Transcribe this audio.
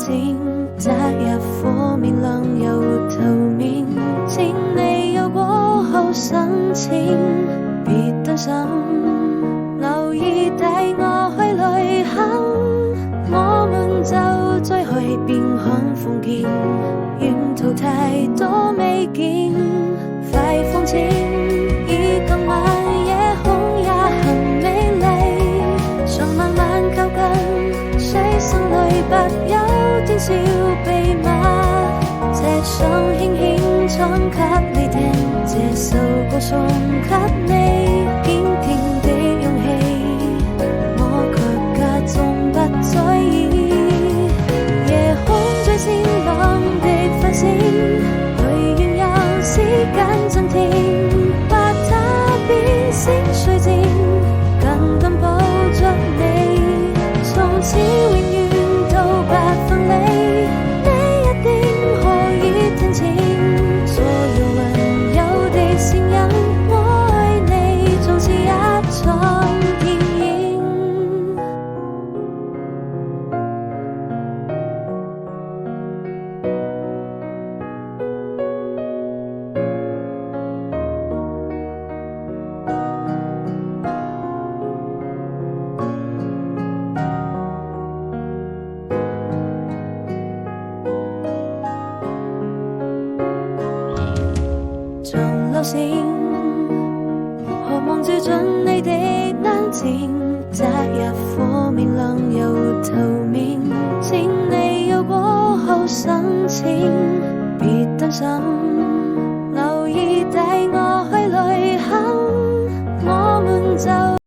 靜，擇日火面亮又頭面，請你有過後申請，別擔心，留意帶我去旅行，我們就再去邊看風景，沿途太多美景，快放晴，以今晚夜空也很美麗，想慢慢靠近，水聲裏不有點小秘密，這想輕輕唱給你聽，這首歌送給你，堅定的勇氣，我卻假裝不在意，夜空最閃亮的繁星，許願讓時間暫停，把它變成水晶，緊緊抱着你，從此永遠都不分離，你一定可以聽清所有溫柔的聲音，我愛你總是一場電影。像流星，渴望照進你的眼睛，擇日火面亮又頭面，請你有過後申請，別擔心。